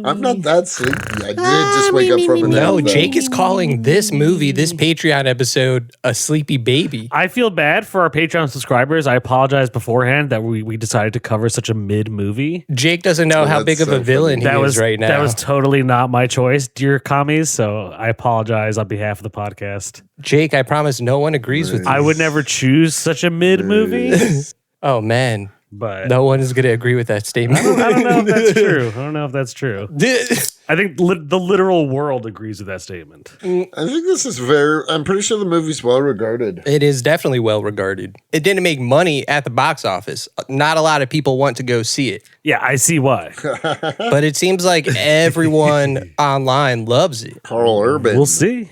I'm not that sleepy. I did just wake up from a nap. No, Jake is calling this movie, this Patreon episode, a sleepy baby. I feel bad for our Patreon subscribers. I apologize beforehand that we decided to cover such a mid movie. Jake doesn't know how big of a villain he is right now. That was totally not my choice, dear commies. So I apologize on behalf of the podcast. Jake, I promise no one agrees with you. I would never choose such a mid movie. Oh, man. But no one is going to agree with that statement. I don't know if that's true. I don't know if that's true. I think the literal world agrees with that statement. I think this is I'm pretty sure the movie's well regarded. It is definitely well regarded. It didn't make money at the box office. Not a lot of people want to go see it. Yeah, I see why. But it seems like everyone online loves it. Carl Urban. We'll see.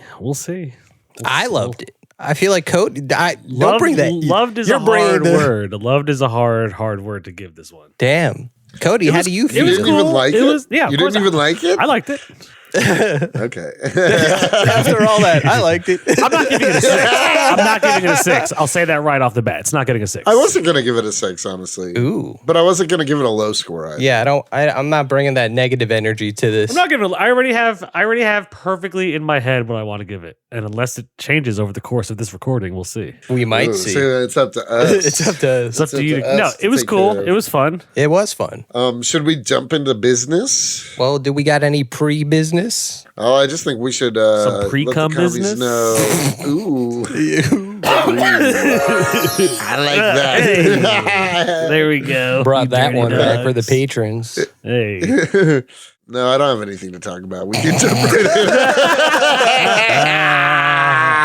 I loved it. I feel like Cody. Don't bring that. Loved is a hard word. Loved is a hard word to give this one. Damn, Cody, how do you feel? You didn't even like it? Yeah, you didn't even like it? I liked it. Okay. After all that, I liked it. I'm not giving it a 6. I'm not giving it a 6. I'll say that right off the bat. It's not getting a 6. I wasn't going to give it a 6, honestly. Ooh. But I wasn't going to give it a low score either. Yeah, I'm not bringing that negative energy to this. I'm not giving it. I already have perfectly in my head what I want to give it. And unless it changes over the course of this recording, we'll see. We might see. So it's up to us. It's up to us. It's up to you. No, it was cool. It was fun. It was fun. Should we jump into business? Well, do we got any pre-business? Oh, I just think we should some pre-cum business. Ooh. I like that. Hey, there we go. Brought that one back for the patrons. Hey. No, I don't have anything to talk about. We can jump right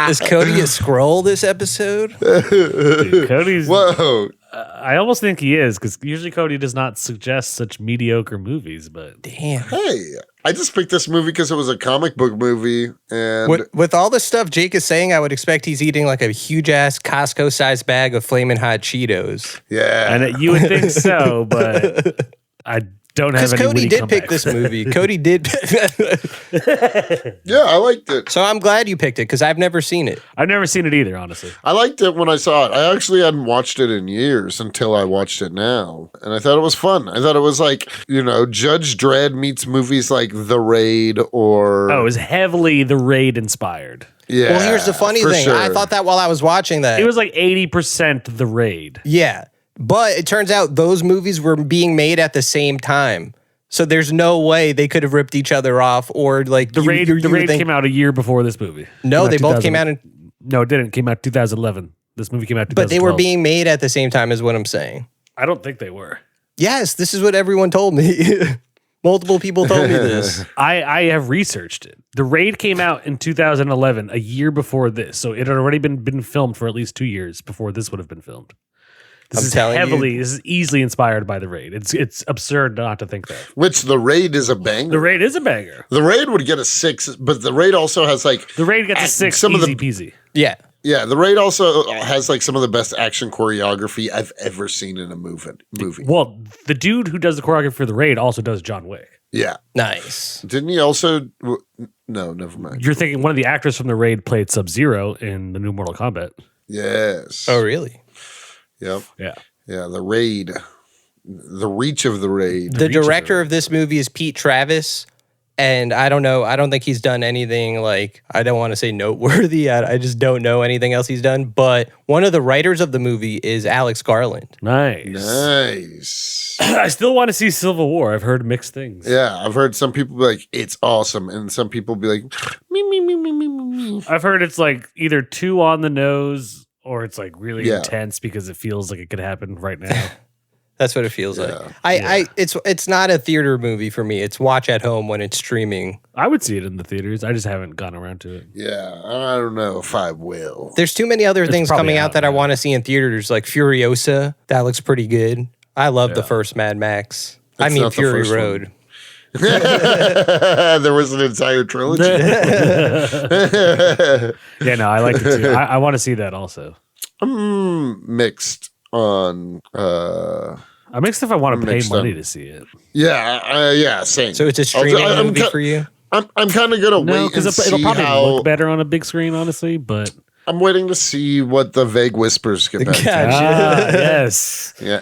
in. Is Cody a scroll this episode? Dude, Cody's. Whoa. I almost think he is, because usually Cody does not suggest such mediocre movies, but damn. Hey, I just picked this movie because it was a comic book movie, and with all the stuff Jake is saying, I would expect he's eating like a huge ass Costco-sized bag of Flamin' Hot Cheetos. Yeah, and you would think so, but I don't have any. Because Cody did pick this movie. Cody did. Yeah, I liked it. So I'm glad you picked it because I've never seen it. I've never seen it either, honestly. I liked it when I saw it. I actually hadn't watched it in years until I watched it now. And I thought it was fun. I thought it was like, Judge Dredd meets movies like The Raid or... Oh, it was heavily The Raid inspired. Yeah. Well, here's the funny thing. Sure. I thought that while I was watching that. It was like 80% The Raid. Yeah. But it turns out those movies were being made at the same time. So there's no way they could have ripped each other off or like... The Raid came out a year before this movie. No, they both came out in... No, it didn't. It came out 2011. This movie came out 2012. But they were being made at the same time is what I'm saying. I don't think they were. Yes, this is what everyone told me. Multiple people told me this. I have researched it. The Raid came out in 2011, a year before this. So it had already been filmed for at least 2 years before this would have been filmed. This is easily inspired by The Raid. It's absurd not to think that. Which The Raid is a banger. The Raid is a banger. The Raid would get a 6, but The Raid also has like... The Raid gets a 6, easy peasy. Yeah. Yeah, The Raid also has like some of the best action choreography I've ever seen in a movie. Well, the dude who does the choreography for The Raid also does John Wick. Yeah. Nice. Didn't he also... No, never mind. You're thinking one of the actors from The Raid played Sub-Zero in the new Mortal Kombat. Yes. Oh, really? Yep. Yeah. Yeah, The Raid. The Reach of the Raid. The director of this movie is Pete Travis. And I don't know. I don't think he's done anything like, I don't want to say noteworthy. I just don't know anything else he's done. But one of the writers of the movie is Alex Garland. Nice. I still want to see Civil War. I've heard mixed things. Yeah, I've heard some people be like, it's awesome. And some people be like, me. I've heard it's like either too on the nose or it's like really intense because it feels like it could happen right now. That's what it feels like. It's not a theater movie for me. It's watch at home when it's streaming. I would see it in the theaters. I just haven't gone around to it. Yeah, I don't know if I will. There's too many other things coming out that I want to see in theaters, like Furiosa. That looks pretty good. I love the first Mad Max. Fury Road. There was an entire trilogy. Yeah, no, I like it too. I want to see that also. I'm mixed on... I'm mixed if I want to pay money to see it. Yeah, same. So it's a streaming movie for you? I'm kind of gonna wait and see it'll probably how... look better on a big screen, honestly, but... I'm waiting to see what the vague whispers get back to. Yes. Yeah.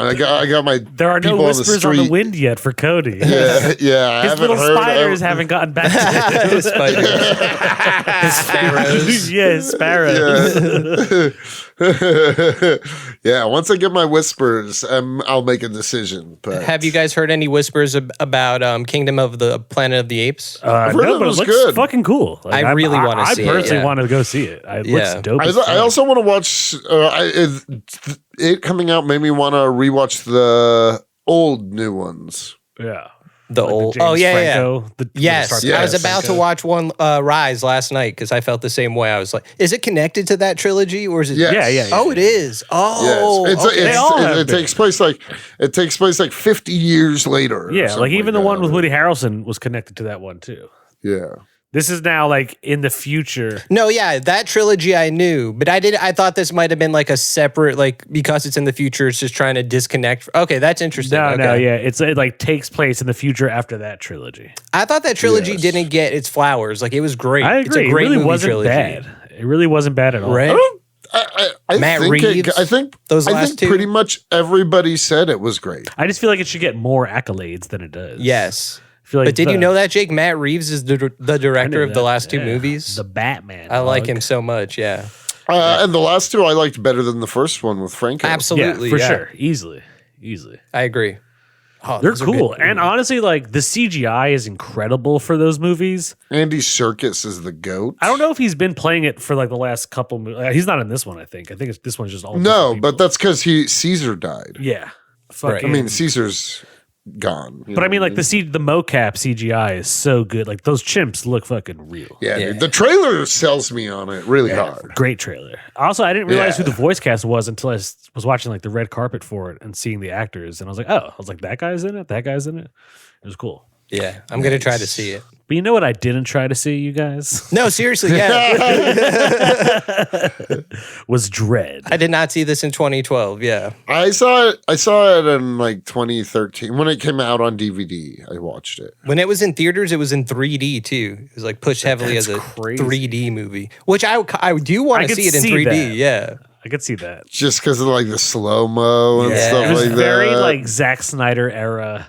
I got my. There are no people whispers on the wind yet for Cody. Yeah. His little spiders haven't gotten back to him. His spiders. His sparrows. Yeah, his sparrows. Yeah. Once I get my whispers, I'll make a decision. But Have you guys heard any whispers about Kingdom of the Planet of the Apes? heard No, it but it was looks good. fucking cool. Like, I really wanna see it, I personally yeah. want to go see it. It looks dope. I also want to watch. It coming out made me want to rewatch the old new ones. Yeah. The Like old. James Oh yeah, Franco, yeah. the Yes, Star I Trek was about to Franco. watch one Rise last night because I felt the same way. I was like, is it connected to that trilogy or is it? Yes. Yeah. Oh, it is. Oh, Yes. okay. They all have It been. takes place like 50 years later. or Yeah, like something even the that. one with Woody Harrelson was connected to that one too. Yeah. This is now like in the future. No, yeah, that trilogy I knew, but I thought this might have been like a separate, like because it's in the future, it's just trying to disconnect. Okay, that's interesting. No, Okay. yeah, it like takes place in the future after that trilogy. I thought that trilogy Yes. didn't get its flowers. Like it was great. I It's a agree. It great really movie wasn't trilogy. bad. It really wasn't bad at all. Right? I Matt think Reeves, I think those I last think two? pretty much everybody said it was great. I just feel like it should get more accolades than it does. Yes. I feel like But did you know that, Jake? Matt Reeves is the I director knew of the that. last two Yeah. movies. The Batman. I like dog. him so much. Yeah. And the last two I liked better than the first one with Franco. Absolutely. Yeah, for yeah. sure. Easily. I agree. Oh, They're those are cool. good And movies. honestly, like the CGI is incredible for those movies. Andy Serkis is the GOAT. I don't know if he's been playing it for like the last couple. He's not in this one. I think this one's just all. No, different but people. that's because Caesar died. yeah. Right. Fucking, I mean, Caesar's gone. you but know I mean, what like the mocap CGI is so good. Like those chimps look fucking real. Yeah, Yeah. dude, the trailer sells me on it really hard. Great trailer. Also, I didn't realize Yeah. who the voice cast was until I was watching like the red carpet for it and seeing the actors, and I was like, that guy's in it. That guy's in it. It was cool. Yeah. I'm going to try to see it. But you know what I didn't try to see, you guys? No, seriously. Yeah. Was Dredd. I did not see this in 2012. Yeah. I saw it in like 2013 when it came out on DVD. I watched it. When it was in theaters, it was in 3D too. It was like pushed heavily That's as a crazy. 3D movie, which I do want I to could see it in see 3D. that. Yeah. I could see that. Just because of like the slow mo and Yeah. stuff It was like very that. like Zack Snyder era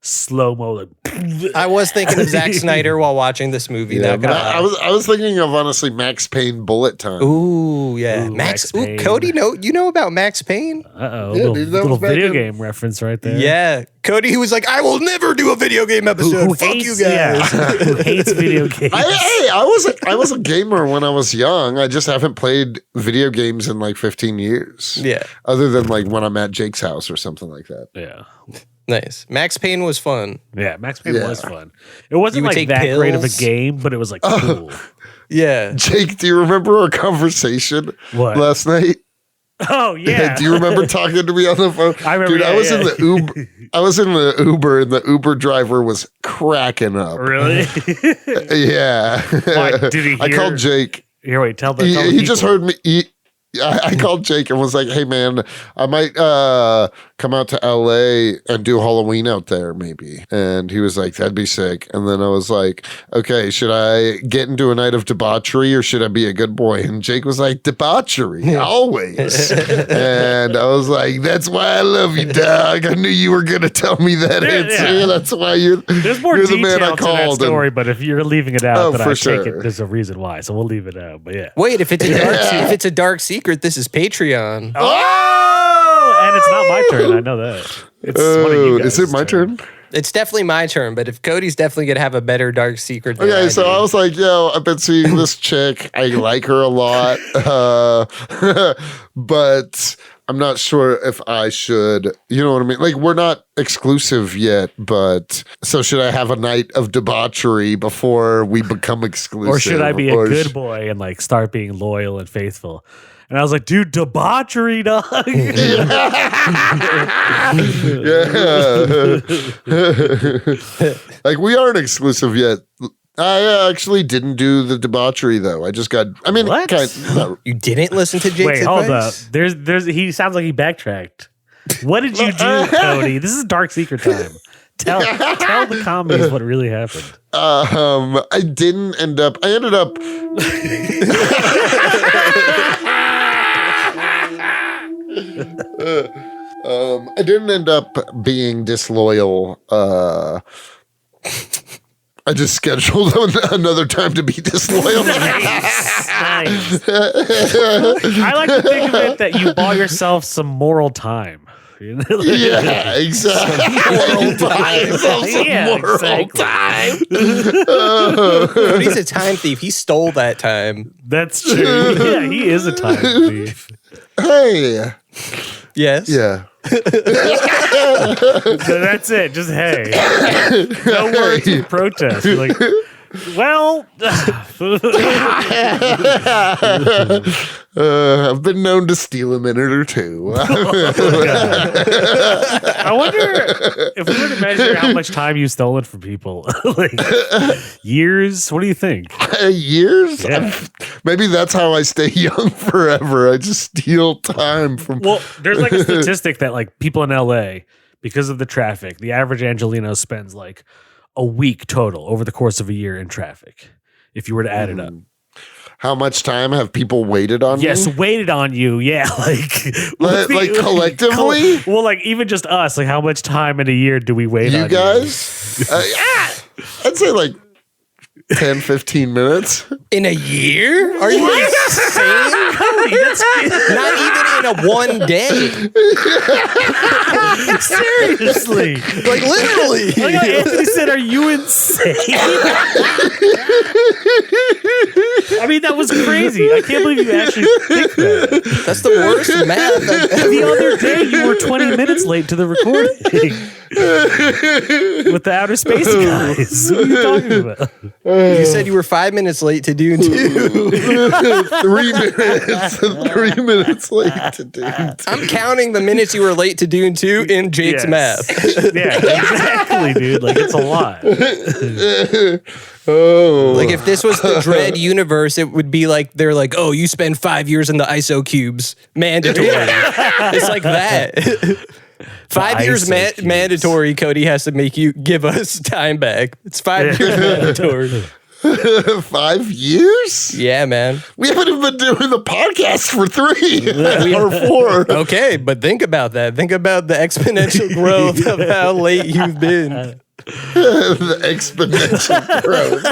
slow mo. Like, I was thinking of Zack Snyder while watching this movie. Yeah, Not gonna I lie. was thinking of honestly Max Payne Bullet Time. Ooh, yeah. Ooh, Max Payne. Cody, you know about Max Payne? uh-oh, Yeah, dude, that little was back video in- game reference right there. Yeah. Cody, who was like, I will never do a video game episode. Fuck you guys. who hates video games. I was a gamer when I was young. I just haven't played video games in like 15 years. Yeah. Other than like when I'm at Jake's house or something like that. yeah. Nice. Max Payne was fun. Yeah, Max Payne Yeah. was fun. It wasn't You would like take that great of a pills? game, but it was like cool. Yeah. Jake, do you remember our conversation What? last night? Oh yeah. Do you remember talking to me on the phone? I remember, Dude, I yeah, was yeah. in the Uber. I was in the Uber, and the Uber driver was cracking up. Really? Yeah. Why, did he I hear- called Jake. Here, wait. Tell the. He just heard me. I called Jake and was like, "Hey man, I might come out to LA and do Halloween out there, maybe." And he was like, "That'd be sick." And then I was like, "Okay, should I get into a night of debauchery or should I be a good boy?" And Jake was like, "Debauchery, always." And I was like, "That's why I love you, dog. I knew you were gonna tell me that Yeah, answer. yeah. That's why you're There's more you're the detail man I to that called." And- story, but if you're leaving it out, Oh, then for I take sure. it. There's a reason why, so we'll leave it out. But yeah. Wait, if it's a dark secret, this is Patreon. Oh, and it's not my turn. I know that. It's one of you guys' is it my turn? It's definitely my turn, but if Cody's definitely gonna have a better dark secret than Okay, I so do. I was like, yo, I've been seeing this chick. I like her a lot. But I'm not sure if I should, you know what I mean? Like, we're not exclusive yet, but so should I have a night of debauchery before we become exclusive? Or should I be a Or good boy and like start being loyal and faithful? And I was like, dude, debauchery, dog. Yeah. Like, we aren't exclusive yet. I actually didn't do the debauchery though. I just got. I mean, What? You didn't listen to Jake's Wait, hold up. advice? There's. He sounds like he backtracked. What did you do, Cody? This is dark secret time. Tell the commies what really happened. I didn't end up. I ended up. I didn't end up being disloyal. I just scheduled another time to be disloyal. Nice. I like to think of it that you bought yourself some moral time. Yeah, exactly. Moral time. He's a time thief. He stole that time. That's true. Yeah, he is a time thief. Hey. Yes. Yeah. So that's it. Just hey. No words of protest. You're like, well, I've been known to steal a minute or two. I wonder if we were to measure how much time you've stolen from people, like years. What do you think? Years? Yeah. Maybe that's how I stay young forever. I just steal time from. Well, there's like a statistic that like people in LA, because of the traffic, the average Angelino spends like a week total over the course of a year in traffic. If you were to add it up. How much time have people waited on me? Yes, waited on you. Yeah, like collectively? Well, like even just us. Like how much time in a year do we wait on You guys? I'd say like 10, 15 minutes. In a year? Are you insane? Cody, that's Not even in a one day. seriously. Like literally. Like how Anthony said, "Are you insane?" I mean, that was crazy. I can't believe you actually think that. That's the worst math. The other day, you were 20 minutes late to the recording with the outer space guys. What are you talking about? You said you were 5 minutes late to Dune 2. 3 minutes. 3 minutes late to Dune 2. I'm counting the minutes you were late to Dune 2 in Jake's Yes. math. Yeah, exactly, dude. Like, it's a lot. Oh. Like if this was the Dredd universe, it would be like they're like, oh, you spend 5 years in the ISO cubes, mandatory. It's like that. 5 years ISO cubes. mandatory. Cody has to make you give us time back. It's 5 years mandatory. 5 years? Yeah, man. We haven't even been doing the podcast for 3 or 4. Okay, but think about that. Think about the exponential growth of how late you've been. The exponential growth.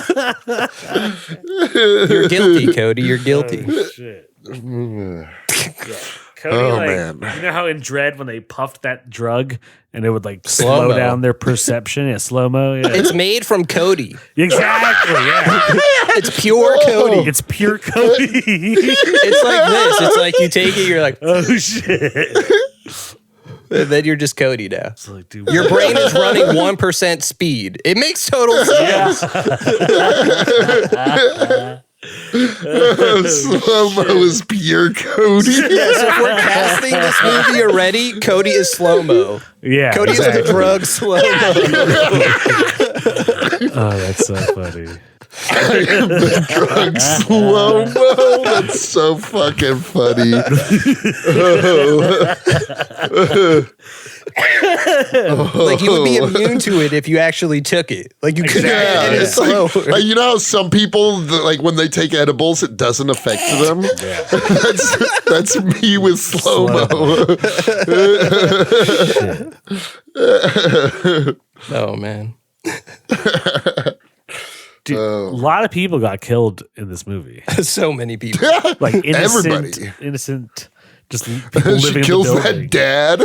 You're guilty, Cody. You're guilty. Oh, shit. Yeah. Cody, Oh, like, man. you know how in Dredd when they puffed that drug and it would like Slow-mo. slow down their perception? Yeah, slow-mo. Yeah. It's made from Cody. Exactly, yeah. It's pure Cody. It's pure Cody. It's like this. It's like you take it, you're like, Oh, shit. and then you're just Cody now. It's like, dude, Your brain is running 1% speed. It makes total sense. Slow-mo is pure Cody. Yeah, so if we're casting this movie already, Cody is slow-mo. yeah. Cody is the drug slow-mo. Oh, that's so funny. The drug slow-mo. That's so fucking funny. Like you would be immune to it if you actually took it. Like you could Yeah, get it it's slower. like you know how some people like when they take edibles, it doesn't affect them. That's me with slow mo. Oh man. Dude, a lot of people got killed in this movie. So many people. Like innocent, Everybody. innocent, just people She living in kills the that building. dad.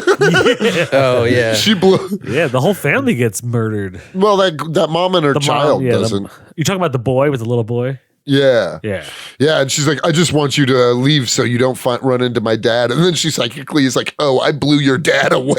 Oh yeah. She blew. Yeah, the whole family gets murdered. Well, that mom and her The child mom, yeah, doesn't. you talking about the boy with the little boy? Yeah. Yeah. Yeah, and she's like, I just want you to leave so you don't run into my dad. And then she psychically is like, oh, I blew your dad away.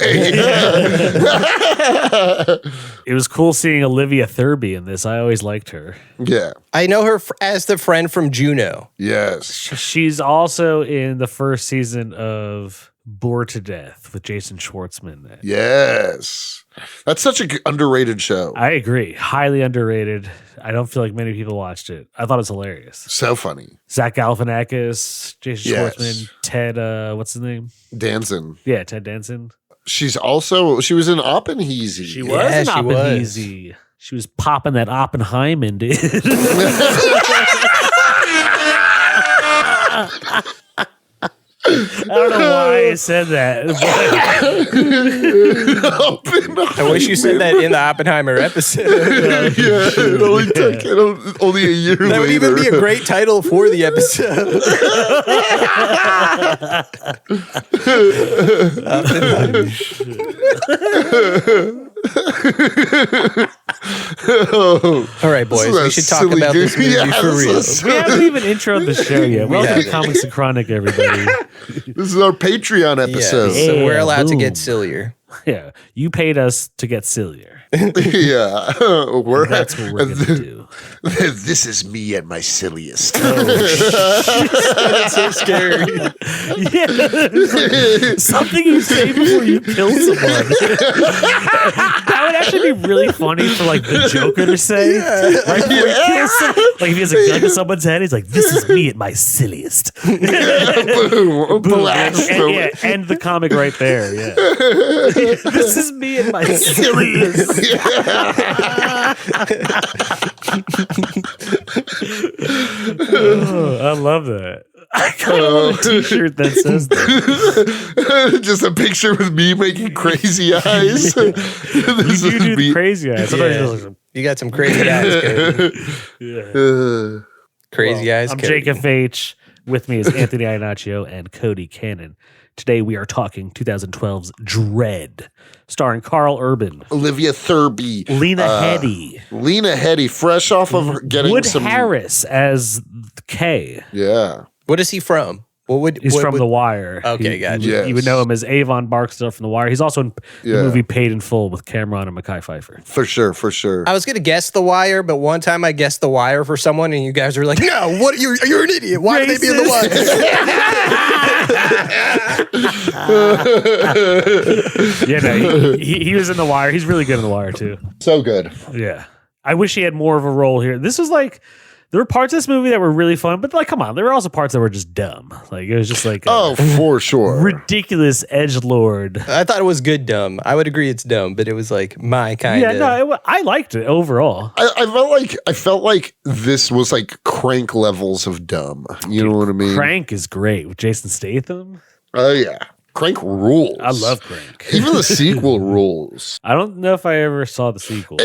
It was cool seeing Olivia Thirlby in this. I always liked her. Yeah. I know her as the friend from Juno. Yes. She's also in the first season of Bored to Death with Jason Schwartzman. Yes. That's such an underrated show. I agree. Highly underrated. I don't feel like many people watched it. I thought it was hilarious. So funny. Zach Galifianakis, Jason Yes. Schwartzman, Ted, what's his name? Danson. Yeah, Ted Danson. She's also, she was in Oppenheezy. She was in Oppenheezy. She was popping that Oppenheimer, dude. I don't know why I said that. I wish you said that in the Oppenheimer episode. It only took only a year later. That would even be a great title for the episode. All right, boys. We should talk about this movie for real. We haven't even introed the show yet. Welcome to Comics and Chronic, everybody. This is our Patreon episode. Yeah, so we're allowed to get sillier. Yeah, you paid us to get sillier. Yeah, That's what we're gonna do. This is me at my silliest. That's so scary. Yeah, something you say before you kill someone. That would actually be really funny for like the Joker to say. Right before he kills someone. Like if he has a gun to someone's head, he's like, "This is me at my silliest." Boom, blast him. End the comic right there. Yeah, this is me at my silliest. I love that. I kind of want a t-shirt that says that. Just a picture with me making crazy eyes. You do the crazy eyes. Yeah. You got some crazy eyes, Cody. Yeah. Crazy eyes, I'm Cody. Jacob H. With me is Anthony Iannaccio and Cody Cannon. Today we are talking 2012's Dredd, starring Carl Urban, Olivia Thirlby, Lena Headey, fresh off of her getting Wood some Harris as K. Yeah. What is he from? He's from The Wire. Okay, gotcha. You would know him as Avon Barksdale from The Wire. He's also in the movie Paid in Full with Cameron and Mekhi Phifer. For sure. I was gonna guess The Wire, but one time I guessed The Wire for someone, and you guys were like, "No, what? You're an idiot. Why would they be in The Wire?" He was in The Wire. He's really good in The Wire too. So good. Yeah, I wish he had more of a role here. This was like. There were parts of this movie that were really fun, but like, come on, there were also parts that were just dumb. Like it was just like, for sure, ridiculous edgelord. I thought it was good dumb. I would agree it's dumb, but it was like my kind of. Yeah, no, I liked it overall. I felt like this was like Crank levels of dumb. You know what I mean? Crank is great with Jason Statham. Oh yeah. Crank rules. I love Crank. Even the sequel rules. I don't know if I ever saw the sequel.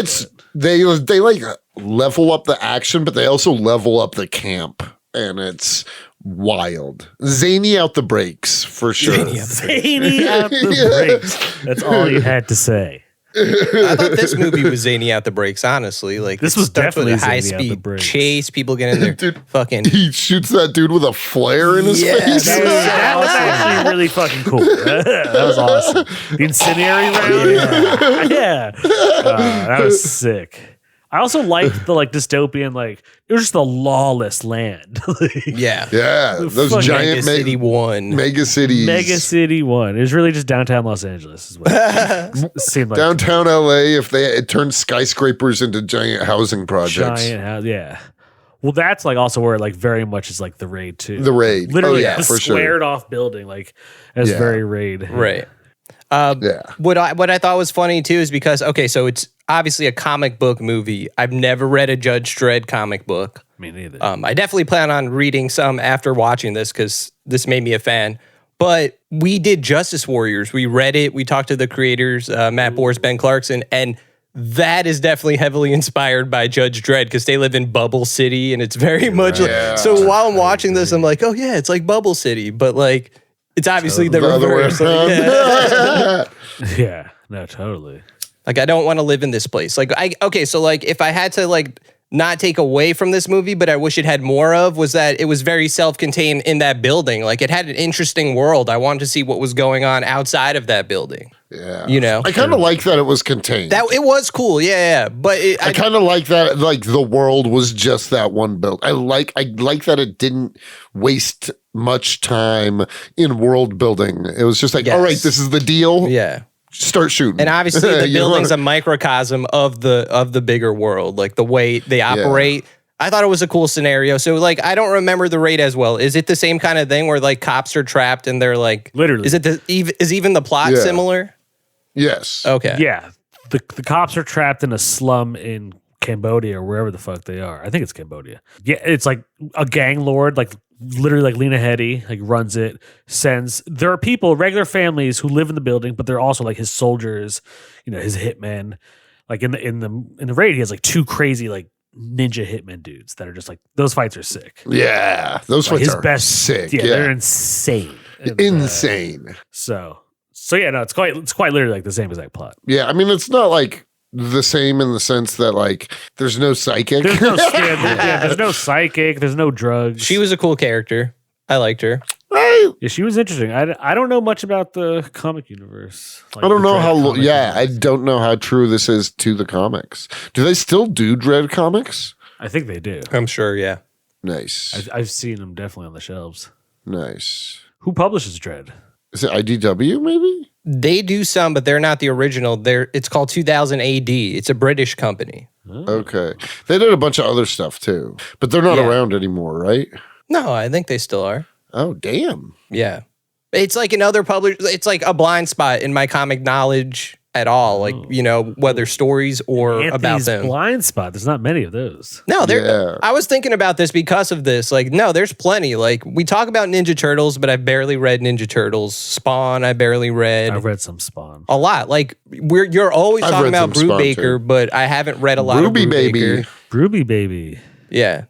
They like level up the action, but they also level up the camp, and it's wild. Zany out the brakes for sure. Zany out the brakes. That's all you had to say. I thought this movie was zany out the brakes, honestly. Like this was definitely a high speed chase, people get in there. Dude, fucking he shoots that dude with a flare in his face. That was actually really fucking cool. That was awesome. The incendiary round. Yeah. That was sick. I also liked the like dystopian, like it was just a lawless land. Yeah. Those giant mega cities. Mega City 1. It was really just downtown Los Angeles is what it seemed like. Downtown LA, if it turned skyscrapers into giant housing projects. Yeah. Well, that's like also where like very much is like the Raid too. The Raid. Literally a squared off building, like as very Raid. Right. What I thought was funny too is because so it's obviously a comic book movie. I've never read a Judge Dredd comic book. Me neither. I definitely plan on reading some after watching this because this made me a fan. But we did Justice Warriors. We read it. We talked to the creators, Matt Bors, Ben Clarkson, and that is definitely heavily inspired by Judge Dredd because they live in Bubble City and it's very much like. So while I'm watching this, I'm like, oh yeah, it's like Bubble City, but like. It's obviously the reverse. Yeah, no, totally. Like, I don't want to live in this place. Like, so like, if I had to like not take away from this movie, but I wish it had more of, was that it was very self-contained in that building. Like, it had an interesting world. I wanted to see what was going on outside of that building. Yeah. You know? I kind of like that it was contained. That it was cool, yeah. But I kind of like that, like, the world was just that one build. I like that it didn't waste much time in world building. It was just like, all right, this is the deal. Yeah. Start shooting. And obviously the building's a microcosm of the bigger world, like the way they operate. I thought it was a cool scenario. So like, I don't remember the Raid as well. Is it the same kind of thing where like cops are trapped and they're like, literally, is even the plot similar? Yes. Okay. Yeah. The cops are trapped in a slum in Cambodia or wherever the fuck they are. I think it's Cambodia. Yeah, it's like a gang lord, like literally like Lena Headey, like runs it, there are people, regular families who live in the building, but they're also like his soldiers, his hitmen. Like in the raid, he has like 2 crazy like ninja hitmen dudes that are just like, those fights are sick. Yeah. Those Like fights are sick. Yeah, they're insane. Insane. So yeah, no, it's quite literally like the same exact plot. Yeah. I mean, it's not like the same in the sense that like there's no psychic. There's no there's no psychic. There's no drugs. She was a cool character. I liked her. Right. Yeah, she was interesting. I don't know much about the comic universe. Like I don't the know Dredd how. comic I universe. don't know how true this is to the comics. Do they still do Dredd comics? I think they do. I'm sure, yeah. Nice. I've seen them definitely on the shelves. Nice. Who publishes Dredd? Is it IDW maybe? They do some, but they're not the original. It's called 2000 AD. It's a British company. Oh. Okay. They did a bunch of other stuff too, but they're not Yeah. around anymore, right? No, I think they still are. Oh, damn. Yeah. It's like another it's like a blind spot in my comic knowledge at all. Like, whether stories or about Anthony's them. blind spot. There's not many of those. No, Yeah. I was thinking about this because of this. Like, no, there's plenty. Like, we talk about Ninja Turtles, but I barely read Ninja Turtles. Spawn, I barely read. I've read some Spawn. A lot. Like, you're always I've talking read about some Spawn, Brubaker, too. but I haven't read a lot Ruby of Brubaker. Baby. Ruby Baby. Yeah.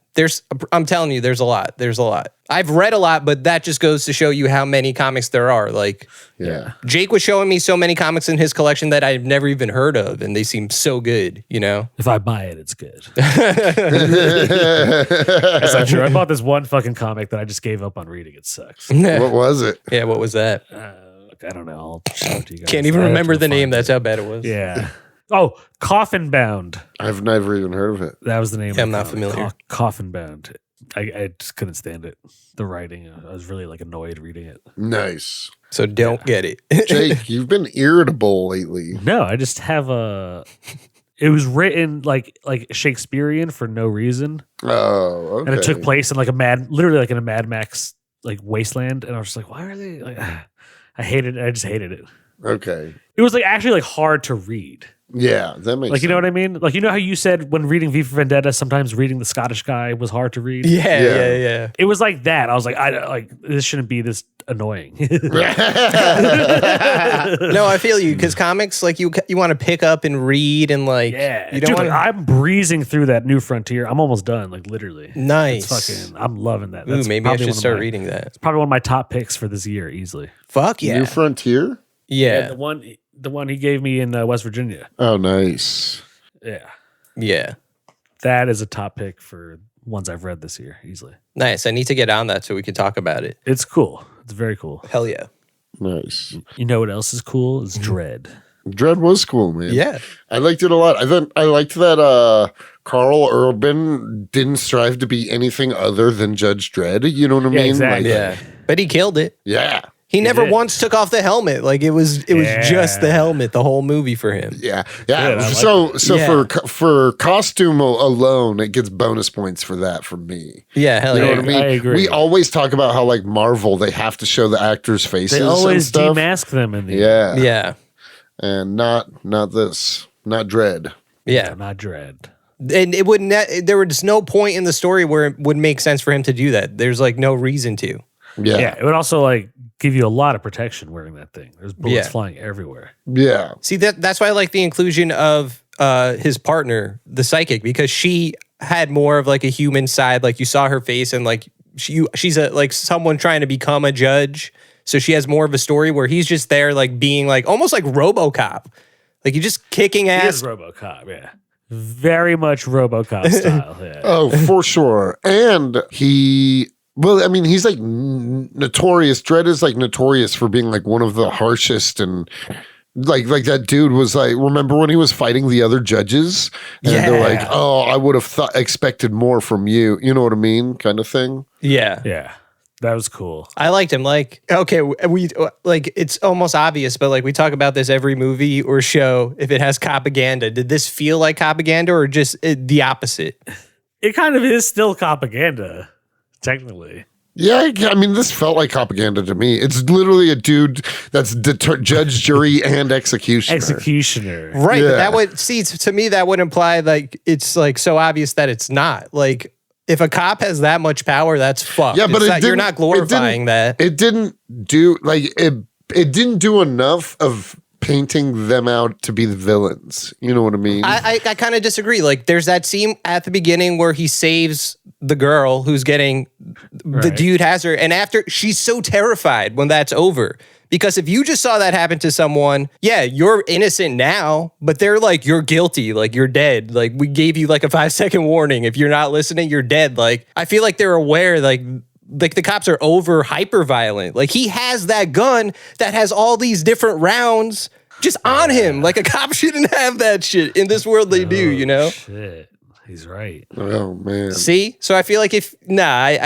I'm telling you, there's a lot. There's a lot. I've read a lot, but that just goes to show you how many comics there are. Like, Yeah. Jake was showing me so many comics in his collection that I've never even heard of, and they seem so good, If I buy it, it's good. That's not true. I bought this one fucking comic that I just gave up on reading. It sucks. What was it? Yeah, what was that? I don't know. I'll show it to you guys. Can't even I have remember to the name. find That's it. how bad it was. Yeah. Oh, Coffin Bound. I've never even heard of it. That was the name. Yeah, of I'm the not comic. familiar. Coffin Bound. I just couldn't stand it. The writing. I was really like annoyed reading it. Nice. So don't get it. Jake, you've been irritable lately. No, I just have a. It was written like Shakespearean for no reason, Oh, okay. and it took place in like literally like in a Mad Max like wasteland, and I was just like, why are they like? I hated it. I just hated it. Okay. It was like actually like hard to read. Yeah, that makes Like, you know sense. what I mean? Like, you know how you said when reading V for Vendetta, sometimes reading the Scottish guy was hard to read? Yeah. It was like that. I was like, this shouldn't be this annoying. No, I feel you because comics, like you want to pick up and read and like, Yeah. you don't Dude, want like, I'm breezing through that New Frontier. I'm almost done, like literally. Nice. It's fucking, I'm loving that. Ooh, maybe I probably should one of start my- reading that. It's probably one of my top picks for this year, easily. Fuck yeah. New Frontier? Yeah. The one he gave me in West Virginia. Oh, nice. Yeah. Yeah. That is a top pick for ones I've read this year, easily. Nice. I need to get on that so we can talk about it. It's cool. It's very cool. Hell yeah. Nice. You know what else is cool? Is Dredd. Dredd was cool, man. Yeah. I liked it a lot. I liked that Carl Urban didn't strive to be anything other than Judge Dredd. You know what I mean? exactly. Yeah. But he killed it. Yeah. He never did. once took off the helmet. Like it was just the helmet the whole movie for him. Yeah. Good, I So Yeah. for costume alone, it gets bonus points for that from me. Yeah, hell You know yeah. what I mean? I agree. We always talk about how like Marvel, they have to show the actors' faces. They always and stuff. demask them in the Yeah. Yeah. And not this. Not Dredd. Yeah. not Dredd. And it wouldn't there was no point in the story where it would make sense for him to do that. There's like no reason to. Yeah. Yeah, it would also like give you a lot of protection wearing that thing. There's bullets Yeah. flying everywhere. Yeah. See that's why I like the inclusion of his partner, the psychic, because she had more of like a human side. Like you saw her face and like she's a like someone trying to become a judge. So she has more of a story where he's just there like being like almost like RoboCop. Like you're just kicking He ass. is RoboCop, yeah. Very much RoboCop style. Yeah. Oh, for sure. And well, I mean, he's like notorious. Dredd is like notorious for being like one of the harshest and like that dude was like, remember when he was fighting the other judges? And they're like, Yeah. oh, I would have expected more from you. You know what I mean? Kind of thing. Yeah. Yeah. That was cool. I liked him. Like, okay, we like it's almost obvious, but like we talk about this every movie or show. If it has propaganda, did this feel like propaganda or just the opposite? It kind of is still propaganda, technically. Yeah, I mean, this felt like propaganda to me. It's literally a dude that's judge, jury, and executioner. Right, Yeah. but that would to me that would imply like it's like so obvious that it's not. Like if a cop has that much power, that's fucked. Yeah, but you're not glorifying that. It didn't do it didn't do enough of painting them out to be the villains. You know what I mean? I kind of disagree. Like there's that scene at the beginning where he saves the girl who's getting the dude has her, and after she's so terrified when that's over. Because if you just saw that happen to someone, yeah, you're innocent now, but they're like, you're guilty, like you're dead. Like we gave you like a 5-second warning. If you're not listening, you're dead. Like I feel like they're aware, like the cops are over hyper violent. Like he has that gun that has all these different rounds just on him. Like a cop shouldn't have that shit. In this world they do, you know? Shit. He's right. Oh man. See? So I feel like I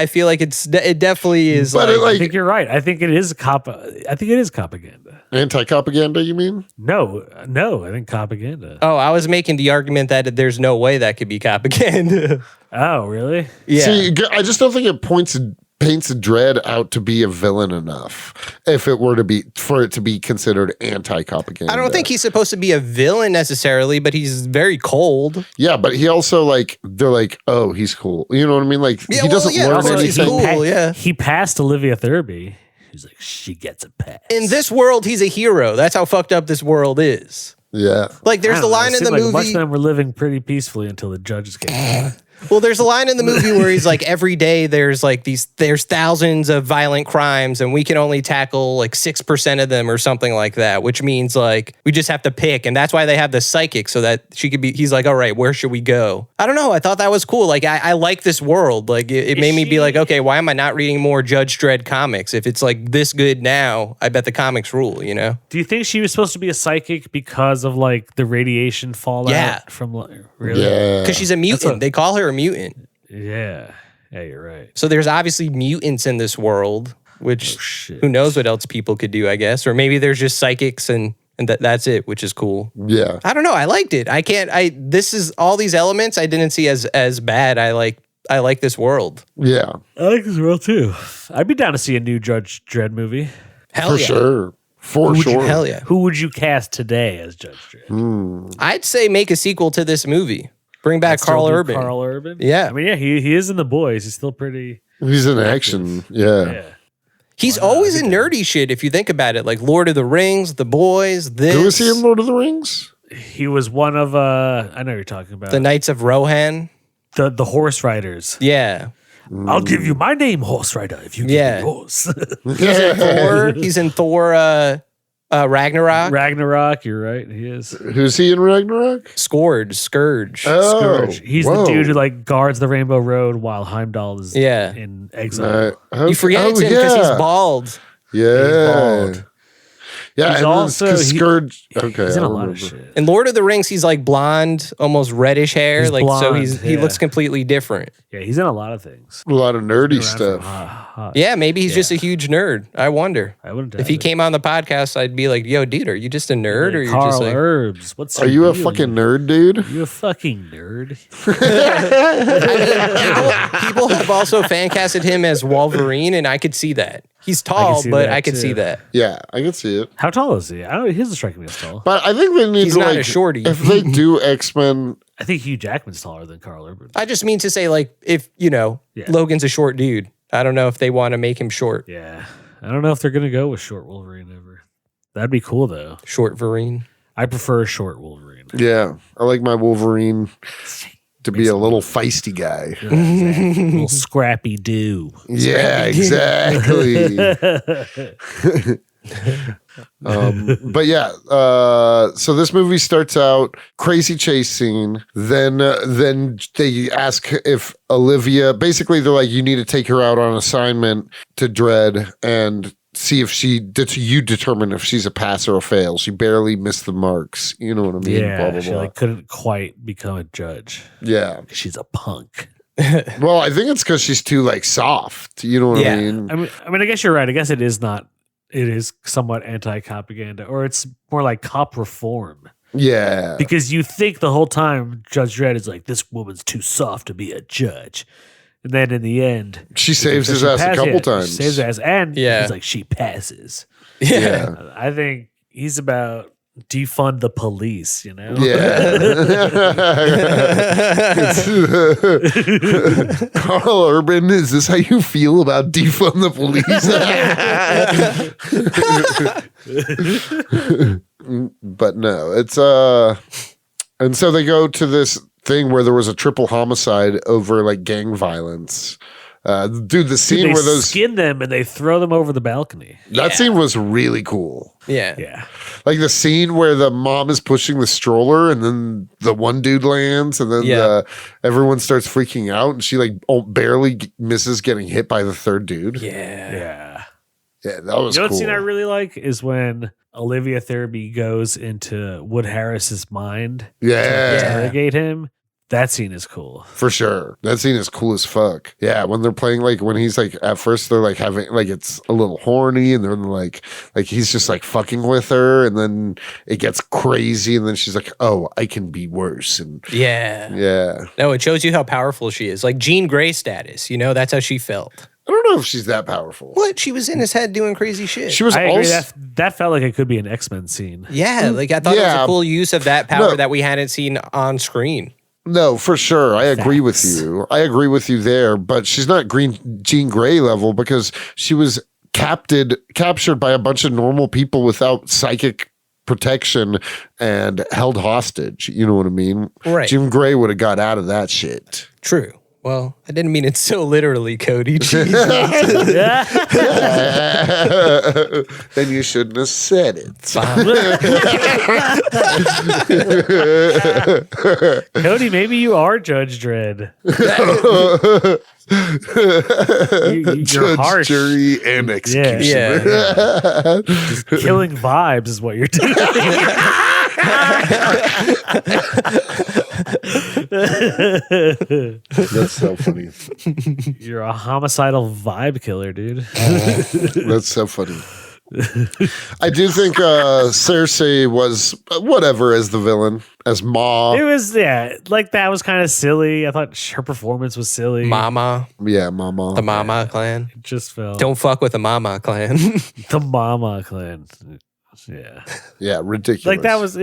feel like it definitely is. But I think you're right. I think it is propaganda. Anti-propaganda, you mean? No, I think propaganda. Oh, I was making the argument that there's no way that could be propaganda. Oh, really? Yeah. See, I just don't think it paints Dredd out to be a villain enough if it were to be for it to be considered anti-propaganda. I don't think he's supposed to be a villain necessarily, but he's very cold. Yeah, but he also they're like, oh, he's cool. You know what I mean? Like he doesn't learn also, anything. he's cool, yeah. He passed Olivia Thirlby. He's like, she gets a pass. In this world, he's a hero. That's how fucked up this world is. Yeah. Like there's the line in the movie. A bunch of them were living pretty peacefully until the judges came. Well, there's a line in the movie where he's like, every day there's thousands of violent crimes and we can only tackle like 6% of them or something like that, which means like we just have to pick. And that's why they have the psychic so that he's like, all right, where should we go? I don't know. I thought that was cool. Like I like this world. Like it made me be like, okay, why am I not reading more Judge Dredd comics? If it's like this good now, I bet the comics rule, you know? Do you think she was supposed to be a psychic because of like the radiation fallout from really? Yeah. Because she's a mutant. They call her a mutant. Yeah, you're right. So there's obviously mutants in this world, which who knows what else people could do, I guess. Or maybe there's just psychics and that's it, which is cool. Yeah. I don't know. I liked it. This is all these elements I didn't see as bad. I like this world. Yeah. I like this world too. I'd be down to see a new Judge Dredd movie. Hell For yeah. sure. For sure. Hell yeah. Who would you cast today as Judge Dredd? I'd say make a sequel to this movie. Bring back Carl Urban. Carl Urban? Yeah. I mean, yeah, he is in The Boys. He's still pretty... He's in action. Yeah. He's always in nerdy shit if you think about it. Like Lord of the Rings, The Boys, this. Who was he in Lord of the Rings? He was one of... I know you're talking about. The Knights of Rohan. The Horse Riders. Yeah. I'll give you my name, Horse Rider, if you give me yours. He's in Thor. He's in Thor Ragnarok. Ragnarok, you're right. He is. Who's he in Ragnarok? Scourge. Oh, Scourge. He's the dude who like guards the Rainbow Road while Heimdall is in exile. You forget it's him because he's bald. Yeah. He's bald. Yeah, He's and also Scourge. Okay, he's in a lot of shit. In Lord of the Rings, he's like blonde, almost reddish hair. He's like blonde, so he looks completely different. Yeah, he's in a lot of things. A lot of nerdy stuff. Yeah, maybe he's just a huge nerd. I wonder. I wouldn't. If he came on the podcast, I'd be like, "Yo, dude, are you just a nerd, or you're Carl just like Herbs? What's Are you a fucking nerd, dude? You a fucking nerd? People have also fan casted him as Wolverine, and I could see that. He's tall, but I could see that. Yeah, I can see it. How tall is he? I don't. He doesn't strike me as tall. But I think they need He's to not like a shorty. if they do X-Men. I think Hugh Jackman's taller than Carl Urban. I just mean to say, like, if Logan's a short dude, I don't know if they want to make him short. Yeah, I don't know if they're gonna go with short Wolverine ever. That'd be cool though. Short Vereen. I prefer short Wolverine. Yeah, I like my Wolverine to be a little feisty guy. Yeah, exactly. Little scrappy do. Yeah, exactly. But yeah, so this movie starts out crazy chase scene. Then they ask if Olivia. Basically, they're like, you need to take her out on assignment to Dredd and see if you determine if she's a pass or a fail. She barely missed the marks. You know what I mean? Yeah, blah, blah, she blah. like couldn't quite become a judge. Yeah. She's a punk. Well, I think it's because she's too like soft. You know what I mean? I mean, I guess you're right. I guess it is not. It is somewhat anti-propaganda, or it's more like cop reform. Yeah. Because you think the whole time Judge Dredd is like, this woman's too soft to be a judge. And then in the end, she saves his ass a couple times. She saves his ass, and he's like, she passes. Yeah. I think he's about defund the police, you know? Yeah. Carl Urban, is this how you feel about defund the police? But no, it's and so they go to this thing where there was a triple homicide over like gang violence. Dude, the scene where those skin them and they throw them over the balcony. That scene was really cool. Yeah. Like the scene where the mom is pushing the stroller and then the one dude lands and then everyone starts freaking out and she like barely misses getting hit by the third dude. Yeah, that was you know cool. what scene I really like is when Olivia Thirlby goes into Wood Harris's mind to interrogate him. That scene is cool. For sure. That scene is cool as fuck. Yeah, when they're playing, like, when he's like, at first they're like having, like, it's a little horny and then like he's just like fucking with her and then it gets crazy and then she's like, oh, I can be worse. And yeah. No, it shows you how powerful she is. Like Jean Grey status, you know, that's how she felt. I don't know if she's that powerful. What? She was in his head doing crazy shit. She was I agree. That felt like it could be an X-Men scene. Yeah, like I thought it was a cool use of that power that we hadn't seen on screen. No, for sure. I agree with you. I agree with you there, but she's not Jean Grey level because she was captured by a bunch of normal people without psychic protection and held hostage. You know what I mean? Right. Jean Grey would have got out of that shit. True. Well, I didn't mean it so literally, Cody. Then you shouldn't have said it. Cody, maybe you are Judge Dredd. You're Judge, harsh. jury, and executioner. Yeah. Just killing vibes is what you're doing. That's so funny. You're a homicidal vibe killer, dude. That's so funny. I do think Cersei was whatever as the villain, as Ma. It was, like that was kind of silly. I thought her performance was silly. Mama. Yeah, Mama. The Mama clan. It just felt. Don't fuck with the Mama clan. The Mama clan. Yeah. Yeah, ridiculous. Like that was,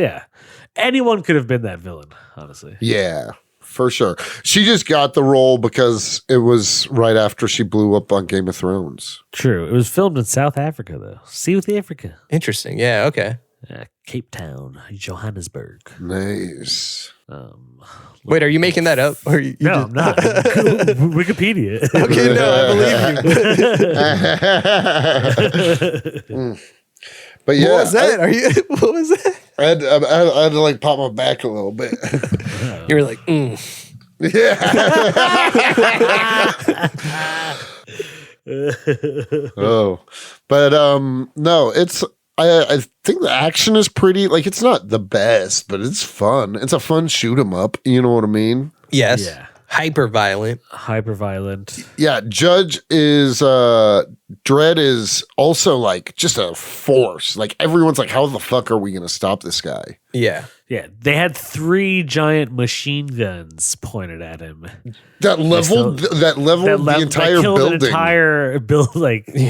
anyone could have been that villain, honestly. Yeah, for sure. She just got the role because it was right after she blew up on Game of Thrones. True. It was filmed in South Africa, though. South Africa. Interesting. Yeah, okay. Cape Town, Johannesburg. Nice. Wait, are you making that up? Or no, I'm not. Wikipedia. Okay, no, I believe you. But yeah, what was that? What was that? I had to like pop my back a little bit. You were like, Yeah. Oh, but no, it's I think the action is pretty. Like it's not the best, but it's fun. It's a fun shoot 'em up. You know what I mean? yes. Yeah. Hyper violent. Yeah, Judge is Dredd is also like just a force. Like everyone's like, how the fuck are we gonna stop this guy? Yeah. Yeah, they had 3 giant machine guns pointed at him. That leveled the entire building. An entire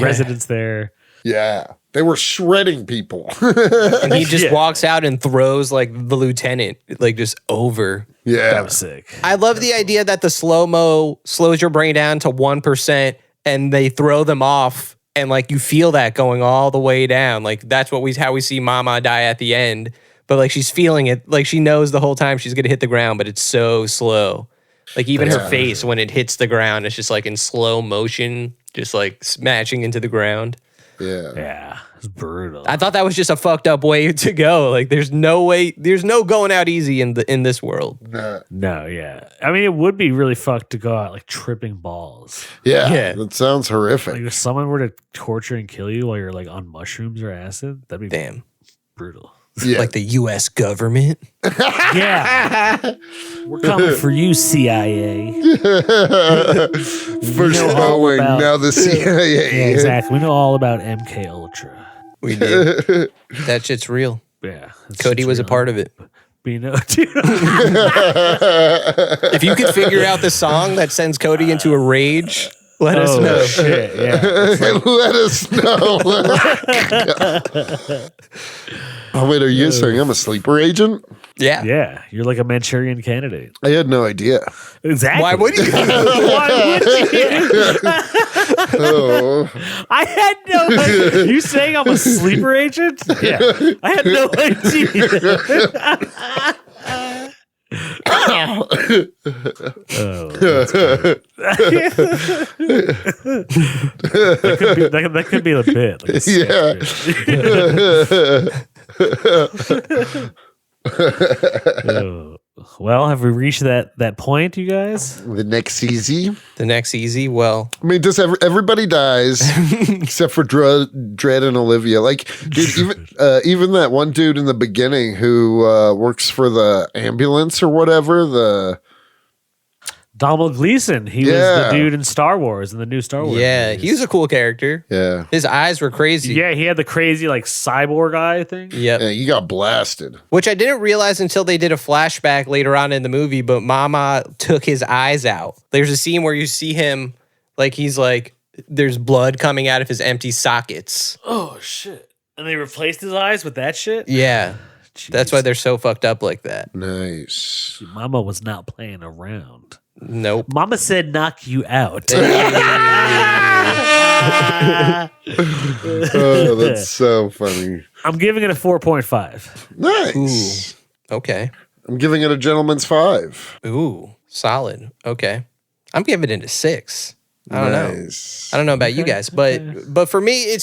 residence there. Yeah. They were shredding people. And he just walks out and throws like the lieutenant like just over. Yeah. That was sick. I love the idea that the slow-mo slows your brain down to 1% and they throw them off and like you feel that going all the way down. Like that's how we see Mama die at the end. But like she's feeling it. Like she knows the whole time she's going to hit the ground, but it's so slow. Like even her face when it hits the ground, it's just like in slow motion, just like smashing into the ground. Yeah. Yeah. It's brutal. I thought that was just a fucked up way to go. Like there's no going out easy in this world. No, yeah. I mean, it would be really fucked to go out like tripping balls. Yeah. That sounds horrific. Like if someone were to torture and kill you while you're like on mushrooms or acid, that'd be brutal. Yeah. Like the U.S. government. Yeah. We're coming for you, CIA. First Boeing, now the CIA. Yeah, exactly. We know all about MK Ultra. We do. That shit's real. Yeah. Cody was a part of it. Dude. If you could figure out the song that sends Cody into a rage, let us know. Shit, yeah. Let us know. Oh, wait, are you saying I'm a sleeper agent? Yeah. Yeah, you're like a Manchurian candidate. I had no idea. Exactly. Why would you? Why would you? Oh. I had no idea. You saying I'm a sleeper agent? Yeah. I had no idea. Oh, that's great. that could be a bit. Like a Oh. Well, have we reached that point, you guys? The next easy. The next easy. Well, I mean, does everybody dies except for Dredd and Olivia? Like, dude, even that one dude in the beginning who works for the ambulance or whatever. The Donald Gleason. He was the dude in Star Wars, in the new Star Wars. yeah, movies. he was a cool character. yeah, His eyes were crazy. Yeah, he had the crazy like cyborg eye thing. Yep. yeah, you got blasted. Which I didn't realize until they did a flashback later on in the movie, but Mama took his eyes out. There's a scene where you see him, like he's like, there's blood coming out of his empty sockets. Oh shit! And they replaced his eyes with that shit. Yeah. That's why they're so fucked up like that. Nice. Mama was not playing around. Nope. Mama said, "Knock you out." Oh, that's so funny. I'm giving it a 4.5. Nice. Okay. I'm giving it a gentleman's 5. Ooh, solid. Okay. I'm giving it a 6. I don't know. I don't know about you guys, but for me, and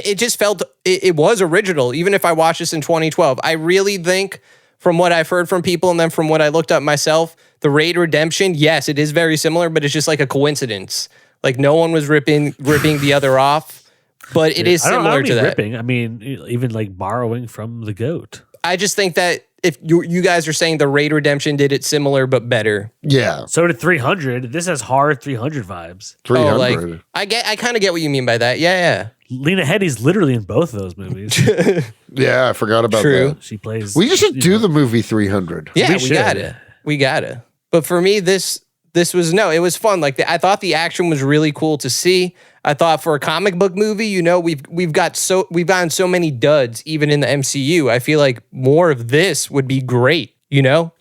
it just felt it was original. Even if I watched this in 2012, I really think from what I've heard from people and then from what I looked up myself, the Raid Redemption, yes, it is very similar, but it's just like a coincidence. Like no one was ripping the other off, but it is similar to that. Ripping. I mean, even like borrowing from the goat. I just think that if you guys are saying the Raid Redemption did it similar but better. Yeah. So did 300. This has hard 300 vibes. 300. Oh, like I kind of get what you mean by that. Yeah. Lena Headey's literally in both of those movies. Yeah, I forgot about True. that. She plays. We should do the movie 300. Yeah, we gotta. But for me, this was it was fun. Like I thought the action was really cool to see. I thought for a comic book movie, we've gotten so many duds even in the MCU. I feel like more of this would be great.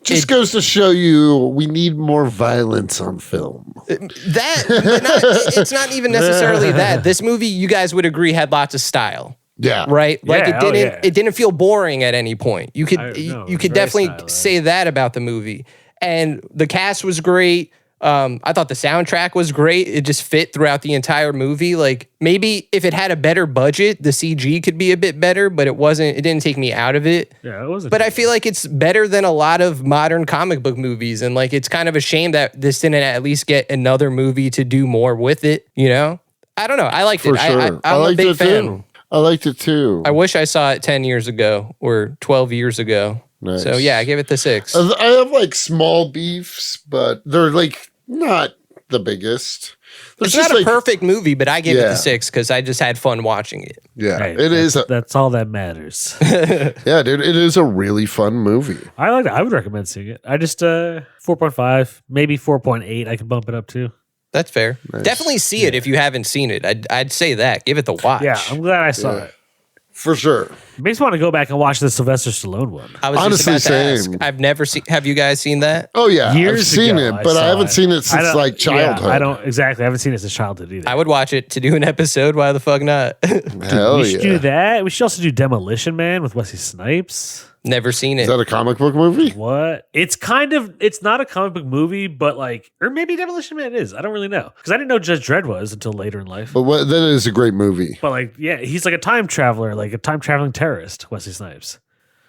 Just goes to show you we need more violence on film. It's not even necessarily that. This movie, you guys would agree, had lots of style. Yeah. Right? Like Yeah, it didn't feel boring at any point. You could definitely say that about the movie. And the cast was great. I thought the soundtrack was great. It just fit throughout the entire movie. Like maybe if it had a better budget, the CG could be a bit better, but it didn't take me out of it. Yeah, it wasn't. But I feel like it's better than a lot of modern comic book movies. And like, it's kind of a shame that this didn't at least get another movie to do more with it. I don't know. I liked it. Sure. I'm a big fan. I liked it too. I wish I saw it 10 years ago or 12 years ago. Nice. So yeah, I give it the 6. I have like small beefs, but they're like not the biggest. It's not a perfect movie, but I give it the 6 because I just had fun watching it. Yeah, Right, it is. That's all that matters. Yeah, dude, it is a really fun movie. I like it. I would recommend seeing it. I just 4.5, maybe 4.8. I could bump it up to. That's fair. Nice. Definitely see it if you haven't seen it. I'd say that. Give it the watch. Yeah, I'm glad I saw it. For sure. Makes me want to go back and watch the Sylvester Stallone one. I was Honestly, just about to ask. same. I've never seen. Have you guys seen that? Oh yeah, Years I've seen ago, it, but I haven't seen it I since don't- like childhood. Yeah, I don't exactly. I haven't seen it since childhood either. I would watch it to do an episode. Why the fuck not? Hell we yeah. should do that. We should also do Demolition Man with Wesley Snipes. Never seen Is it. that a comic book movie? What? It's not a comic book movie, but like, or maybe Demolition Man is. I don't really know because I didn't know Judge Dredd was until later in life. But that is a great movie. But like, yeah, he's like a time traveler, like a time traveling terrorist. Wesley Snipes.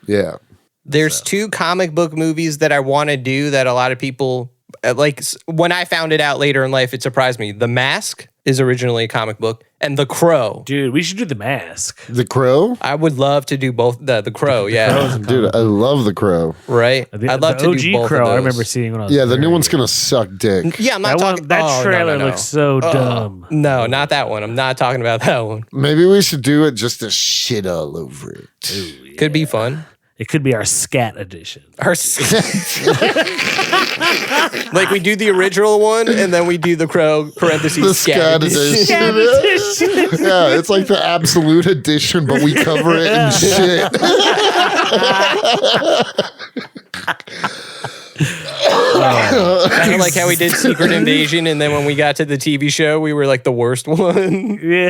Yeah. There's 2 comic book movies that I want to do that a lot of people like. When I found it out later in life, it surprised me. The Mask is originally a comic book, and The Crow. Dude, we should do The Mask. The Crow? I would love to do both. The Crow, yeah, Dude, I love The Crow. right. I'd love to OG do both Crow. of those. I remember seeing when I was Yeah, the new very one's young. going to suck dick. Yeah, I'm not talking. That oh, trailer no. looks so dumb. No, not that one. I'm not talking about that one. Maybe we should do it just to shit all over it. Could be fun. It could be our scat edition. Like we do the original one, and then we do the parentheses The scat edition. Scat edition. Yeah, it's like the absolute edition, but we cover it in shit. Kind of like how we did Secret Invasion, and then when we got to the TV show, we were like the worst one. Yeah.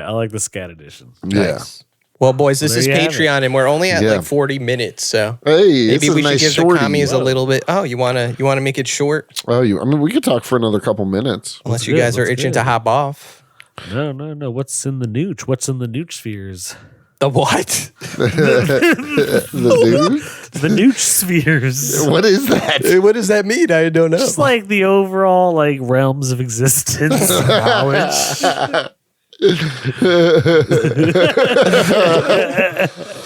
I like the scat edition. Yeah. Nice. Well, boys, this There is you have Patreon, and we're only at like 40 minutes, so Hey, maybe we should give the commies a Whoa. little bit. Oh, you wanna make it short? Oh, I mean, we could talk for another couple minutes. Unless Let's you do it, guys are let's itching do to it. hop off. No. What's in the nooch? What's in the nooch spheres? The what? The news? The nooch spheres. What is that? What does that mean? I don't know. Just like the overall like realms of existence, knowledge. Did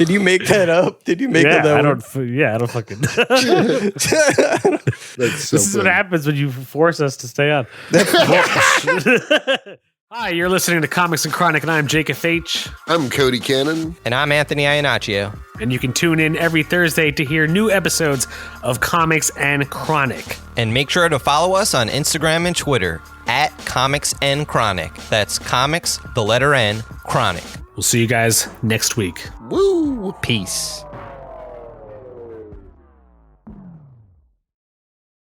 you make that up? Did you make that up? I don't fucking. That's so This is what happens when you force us to stay on. Hi, you're listening to Comics and Chronic, and I'm Jacob H. I'm Cody Cannon. And I'm Anthony Iannaccio. And you can tune in every Thursday to hear new episodes of Comics and Chronic. And make sure to follow us on Instagram and Twitter at Comics and Chronic. That's comics, the letter N, Chronic. We'll see you guys next week. Woo! Peace.